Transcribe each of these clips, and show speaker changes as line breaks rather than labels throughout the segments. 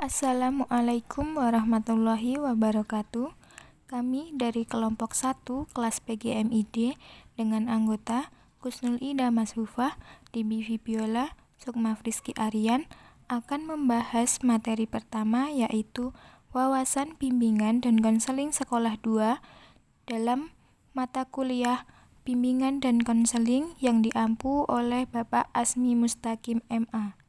Assalamualaikum warahmatullahi wabarakatuh. Kami dari kelompok 1 kelas PGMID dengan anggota Kusnul Ida Masufah, Dibi Viola, Sukma Friski Aryan akan membahas materi pertama, yaitu wawasan bimbingan dan konseling sekolah 2 dalam mata kuliah bimbingan dan konseling yang diampu oleh Bapak Asmi Mustaqim MA.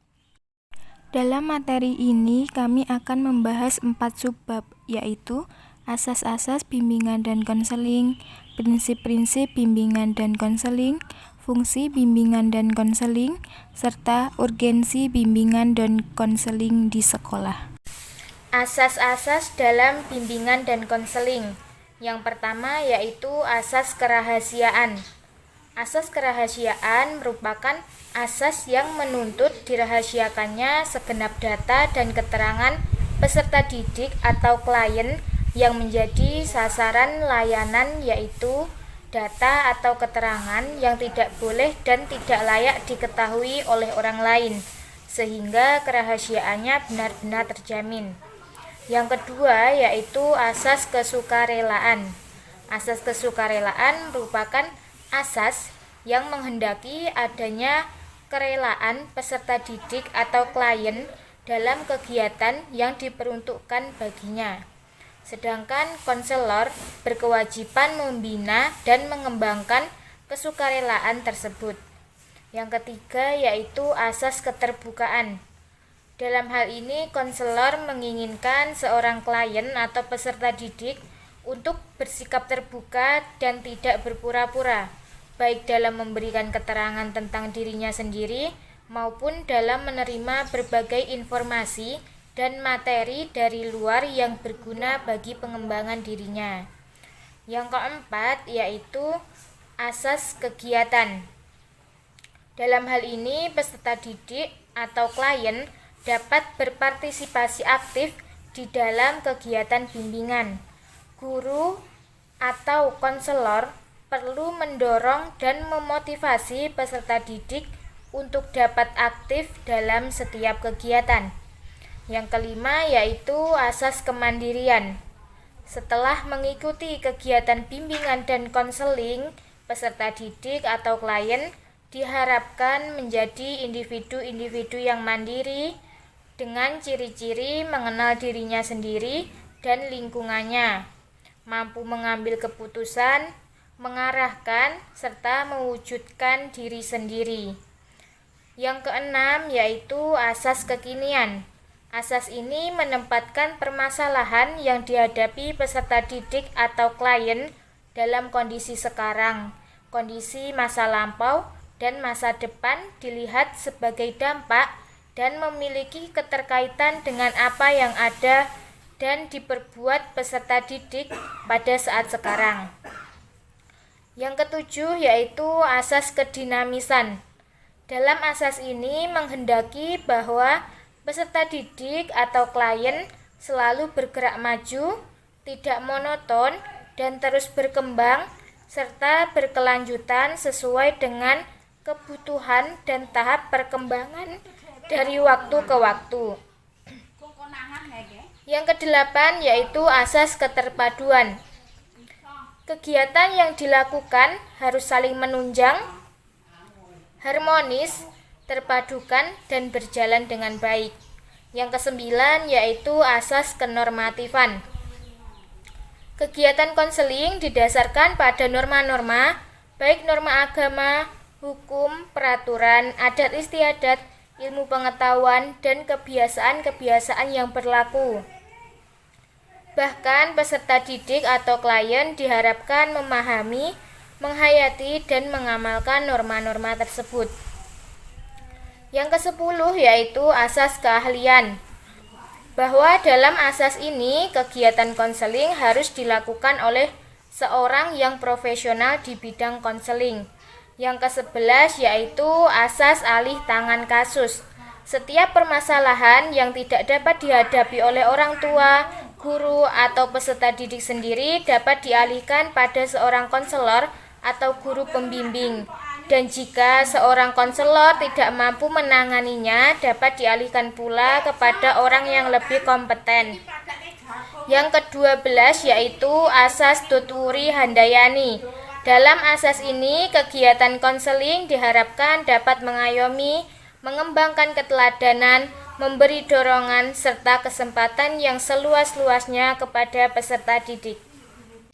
Dalam materi ini kami akan membahas 4 subbab, yaitu asas-asas bimbingan dan konseling, prinsip-prinsip bimbingan dan konseling, fungsi bimbingan dan konseling, serta urgensi bimbingan dan konseling di sekolah.
Asas-asas dalam bimbingan dan konseling. Yang pertama yaitu asas kerahasiaan. Asas kerahasiaan merupakan asas yang menuntut dirahasiakannya segenap data dan keterangan peserta didik atau klien yang menjadi sasaran layanan, yaitu data atau keterangan yang tidak boleh dan tidak layak diketahui oleh orang lain, sehingga kerahasiaannya benar-benar terjamin. Yang kedua yaitu asas kesukarelaan. Asas kesukarelaan merupakan asas yang menghendaki adanya kerelaan peserta didik atau klien dalam kegiatan yang diperuntukkan baginya. Sedangkan konselor berkewajiban membina dan mengembangkan kesukarelaan tersebut. Yang ketiga yaitu asas keterbukaan. Dalam hal ini, konselor menginginkan seorang klien atau peserta didik untuk bersikap terbuka dan tidak berpura-pura, baik dalam memberikan keterangan tentang dirinya sendiri maupun dalam menerima berbagai informasi dan materi dari luar yang berguna bagi pengembangan dirinya. Yang keempat yaitu asas kegiatan. Dalam hal ini, peserta didik atau klien dapat berpartisipasi aktif di dalam kegiatan bimbingan. Guru atau konselor perlu mendorong dan memotivasi peserta didik untuk dapat aktif dalam setiap kegiatan. Yang kelima yaitu asas kemandirian. Setelah mengikuti kegiatan bimbingan dan konseling, peserta didik atau klien diharapkan menjadi individu-individu yang mandiri dengan ciri-ciri mengenal dirinya sendiri dan lingkungannya, mampu mengambil keputusan, mengarahkan, serta mewujudkan diri sendiri. Yang keenam yaitu asas kekinian. Asas ini menempatkan permasalahan yang dihadapi peserta didik atau klien dalam kondisi sekarang, kondisi masa lampau, dan masa depan dilihat sebagai dampak dan memiliki keterkaitan dengan apa yang ada dan diperbuat peserta didik pada saat sekarang. Yang ketujuh yaitu asas kedinamisan. Dalam asas ini menghendaki bahwa peserta didik atau klien selalu bergerak maju, tidak monoton, dan terus berkembang, serta berkelanjutan sesuai dengan kebutuhan dan tahap perkembangan dari waktu ke waktu. Yang kedelapan yaitu asas keterpaduan. Kegiatan yang dilakukan harus saling menunjang, harmonis, terpadukan, dan berjalan dengan baik. Yang kesembilan yaitu asas kenormatifan. Kegiatan konseling didasarkan pada norma-norma, baik norma agama, hukum, peraturan, adat istiadat, ilmu pengetahuan, dan kebiasaan-kebiasaan yang berlaku. Bahkan peserta didik atau klien diharapkan memahami, menghayati, dan mengamalkan norma-norma tersebut. Yang ke-10 yaitu asas keahlian. Bahwa dalam asas ini kegiatan konseling harus dilakukan oleh seorang yang profesional di bidang konseling. Yang ke-11 yaitu asas alih tangan kasus. Setiap permasalahan yang tidak dapat dihadapi oleh orang tua, guru, atau peserta didik sendiri dapat dialihkan pada seorang konselor atau guru pembimbing dan jika seorang konselor tidak mampu menanganinya, dapat dialihkan pula kepada orang yang lebih kompeten. Yang ke-12 yaitu asas tuturi handayani. Dalam asas ini, kegiatan konseling diharapkan dapat mengayomi, mengembangkan keteladanan, memberi dorongan, serta kesempatan yang seluas-luasnya kepada peserta didik.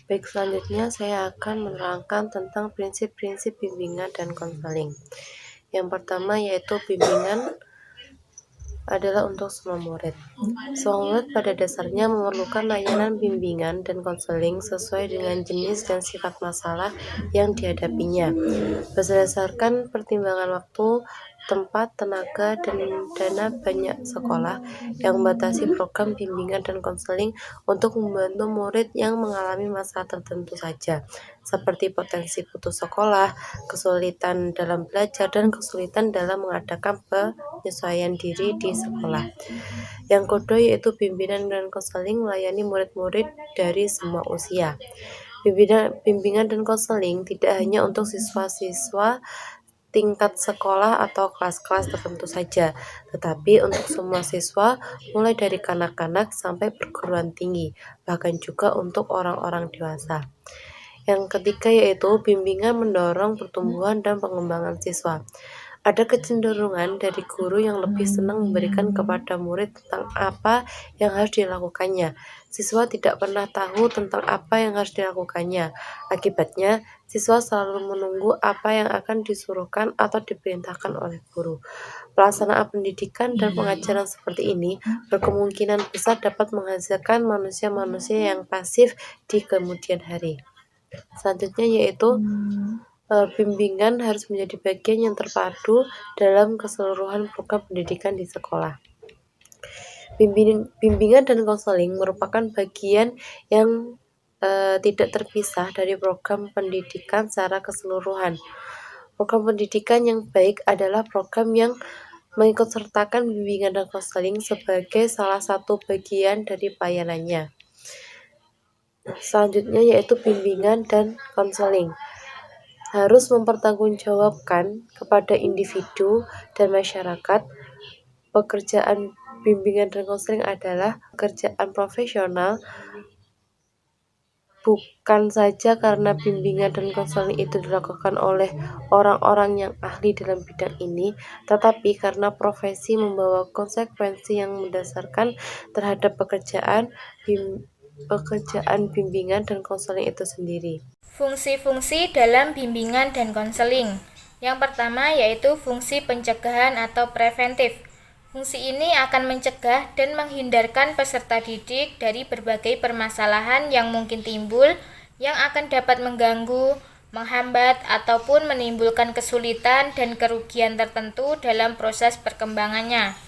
Baik, selanjutnya saya akan menerangkan tentang prinsip-prinsip bimbingan dan konseling. Yang pertama yaitu bimbingan adalah untuk semua murid. Semua murid pada dasarnya memerlukan layanan bimbingan dan konseling sesuai dengan jenis dan sifat masalah yang dihadapinya. Berdasarkan pertimbangan waktu, tempat, tenaga, dan dana banyak sekolah yang membatasi program bimbingan dan konseling untuk membantu murid yang mengalami masalah tertentu saja, seperti potensi putus sekolah, kesulitan dalam belajar, dan kesulitan dalam mengadakan penyesuaian diri di sekolah. Yang kedua yaitu bimbingan dan konseling melayani murid-murid dari semua usia. Bimbingan dan konseling tidak hanya untuk siswa-siswa tingkat sekolah atau kelas-kelas tertentu saja, tetapi untuk semua siswa mulai dari kanak-kanak sampai perguruan tinggi, bahkan juga untuk orang-orang dewasa. Yang ketiga yaitu bimbingan mendorong pertumbuhan dan pengembangan siswa. Ada kecenderungan dari guru yang lebih senang memberikan kepada murid tentang apa yang harus dilakukannya. Siswa tidak pernah tahu tentang apa yang harus dilakukannya. Akibatnya, siswa selalu menunggu apa yang akan disuruhkan atau diperintahkan oleh guru. Pelaksanaan pendidikan dan pengajaran seperti ini berkemungkinan besar dapat menghasilkan manusia-manusia yang pasif di kemudian hari. Selanjutnya yaitu bimbingan harus menjadi bagian yang terpadu dalam keseluruhan program pendidikan di sekolah. Bimbingan dan konseling merupakan bagian yang tidak terpisah dari program pendidikan secara keseluruhan. Program pendidikan yang baik adalah program yang mengikutsertakan bimbingan dan konseling sebagai salah satu bagian dari pelayanannya. Selanjutnya yaitu bimbingan dan konseling harus mempertanggungjawabkan kepada individu dan masyarakat. Pekerjaan bimbingan dan konseling adalah pekerjaan profesional, bukan saja karena bimbingan dan konseling itu dilakukan oleh orang-orang yang ahli dalam bidang ini, tetapi karena profesi membawa konsekuensi yang mendasarkan terhadap pekerjaan bimbingan dan konseling itu sendiri.
Fungsi-fungsi dalam bimbingan dan konseling. Yang pertama yaitu fungsi pencegahan atau preventif. Fungsi ini akan mencegah dan menghindarkan peserta didik dari berbagai permasalahan yang mungkin timbul yang akan dapat mengganggu, menghambat, ataupun menimbulkan kesulitan dan kerugian tertentu dalam proses perkembangannya.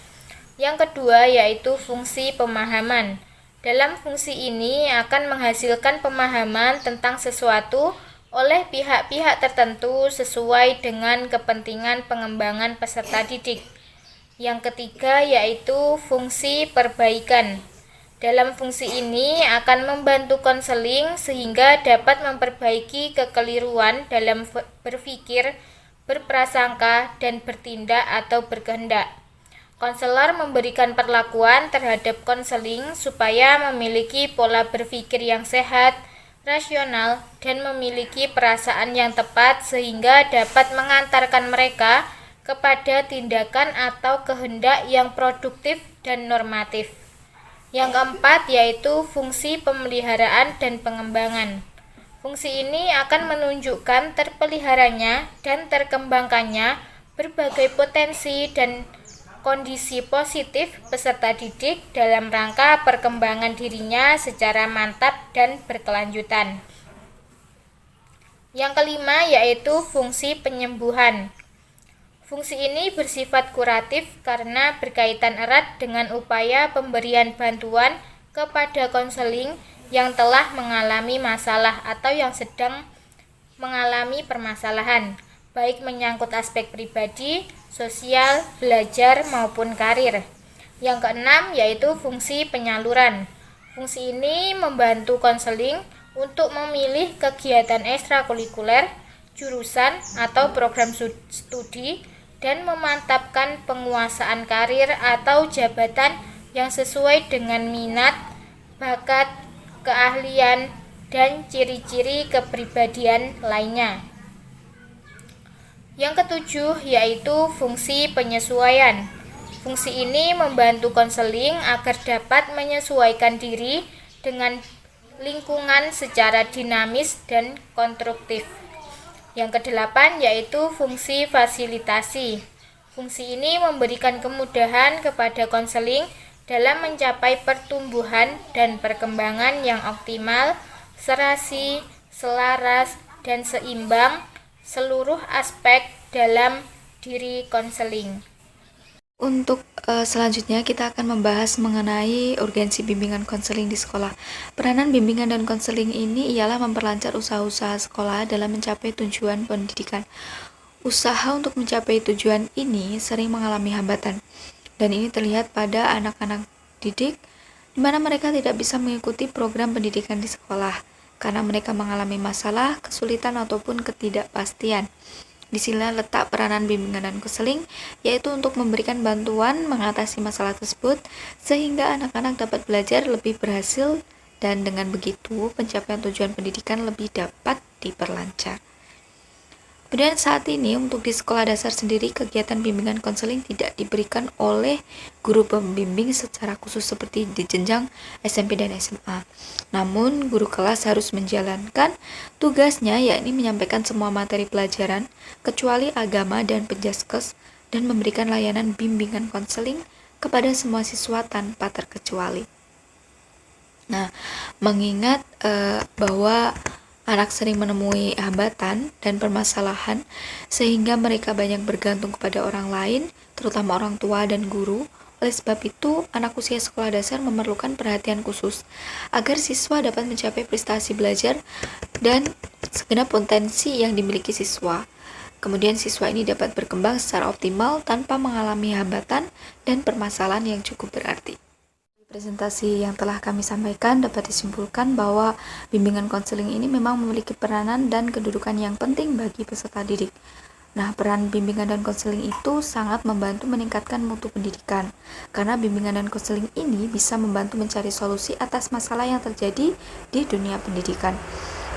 Yang kedua yaitu fungsi pemahaman. Dalam fungsi ini akan menghasilkan pemahaman tentang sesuatu oleh pihak-pihak tertentu sesuai dengan kepentingan pengembangan peserta didik. Yang ketiga yaitu fungsi perbaikan. Dalam fungsi ini akan membantu konseling sehingga dapat memperbaiki kekeliruan dalam berpikir, berprasangka, dan bertindak atau berkehendak. Konselor memberikan perlakuan terhadap konseling supaya memiliki pola berpikir yang sehat, rasional, dan memiliki perasaan yang tepat sehingga dapat mengantarkan mereka kepada tindakan atau kehendak yang produktif dan normatif. Yang keempat yaitu fungsi pemeliharaan dan pengembangan. Fungsi ini akan menunjukkan terpeliharanya dan terkembangkannya berbagai potensi dan kondisi positif peserta didik dalam rangka perkembangan dirinya secara mantap dan berkelanjutan. Yang kelima yaitu fungsi penyembuhan. Fungsi ini bersifat kuratif karena berkaitan erat dengan upaya pemberian bantuan kepada konseling yang telah mengalami masalah atau yang sedang mengalami permasalahan, baik menyangkut aspek pribadi, sosial, belajar, maupun karir. Yang keenam yaitu fungsi penyaluran. Fungsi ini membantu konseling untuk memilih kegiatan ekstrakurikuler jurusan atau program studi, dan memantapkan penguasaan karir atau jabatan yang sesuai dengan minat, bakat, keahlian, dan ciri-ciri kepribadian lainnya. Yang ketujuh yaitu fungsi penyesuaian. Fungsi ini membantu konseling agar dapat menyesuaikan diri dengan lingkungan secara dinamis dan konstruktif. Yang kedelapan yaitu fungsi fasilitasi. Fungsi ini memberikan kemudahan kepada konseling dalam mencapai pertumbuhan dan perkembangan yang optimal, serasi, selaras, dan seimbang seluruh aspek dalam diri konseling.
Untuk selanjutnya kita akan membahas mengenai urgensi bimbingan konseling di sekolah. Peranan bimbingan dan konseling ini ialah memperlancar usaha-usaha sekolah dalam mencapai tujuan pendidikan. Usaha untuk mencapai tujuan ini sering mengalami hambatan, dan ini terlihat pada anak-anak didik di mana mereka tidak bisa mengikuti program pendidikan di sekolah karena mereka mengalami masalah, kesulitan ataupun ketidakpastian. Di sini letak peranan bimbingan dan konseling, yaitu untuk memberikan bantuan mengatasi masalah tersebut sehingga anak-anak dapat belajar lebih berhasil, dan dengan begitu pencapaian tujuan pendidikan lebih dapat diperlancar. Kemudian saat ini untuk di sekolah dasar sendiri kegiatan bimbingan konseling tidak diberikan oleh guru pembimbing secara khusus seperti di jenjang SMP dan SMA. Namun guru kelas harus menjalankan tugasnya, yakni menyampaikan semua materi pelajaran kecuali agama dan penjaskes, dan memberikan layanan bimbingan konseling kepada semua siswa tanpa terkecuali. Nah, mengingat bahwa anak sering menemui hambatan dan permasalahan sehingga mereka banyak bergantung kepada orang lain, terutama orang tua dan guru. Oleh sebab itu, anak usia sekolah dasar memerlukan perhatian khusus agar siswa dapat mencapai prestasi belajar dan segenap potensi yang dimiliki siswa. Kemudian siswa ini dapat berkembang secara optimal tanpa mengalami hambatan dan permasalahan yang cukup berarti. Presentasi yang telah kami sampaikan dapat disimpulkan bahwa bimbingan konseling ini memang memiliki peranan dan kedudukan yang penting bagi peserta didik. Nah, peran bimbingan dan konseling itu sangat membantu meningkatkan mutu pendidikan, karena bimbingan dan konseling ini bisa membantu mencari solusi atas masalah yang terjadi di dunia pendidikan.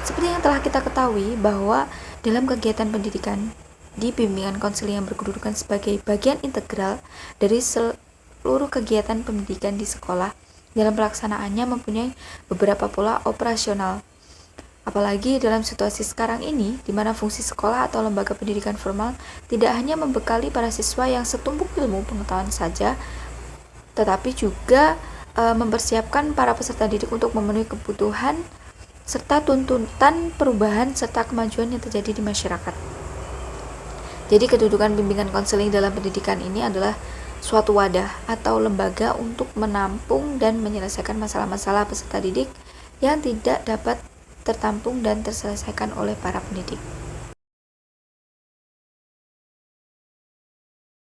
Seperti yang telah kita ketahui bahwa dalam kegiatan pendidikan, di bimbingan konseling yang berkedudukan sebagai bagian integral dari seluruh kegiatan pendidikan di sekolah, dalam pelaksanaannya mempunyai beberapa pola operasional. Apalagi dalam situasi sekarang ini, di mana fungsi sekolah atau lembaga pendidikan formal tidak hanya membekali para siswa yang setumpuk ilmu pengetahuan saja, tetapi juga mempersiapkan para peserta didik untuk memenuhi kebutuhan serta tuntutan perubahan serta kemajuan yang terjadi di masyarakat. Jadi kedudukan bimbingan konseling dalam pendidikan ini adalah suatu wadah atau lembaga untuk menampung dan menyelesaikan masalah-masalah peserta didik yang tidak dapat tertampung dan terselesaikan oleh para pendidik.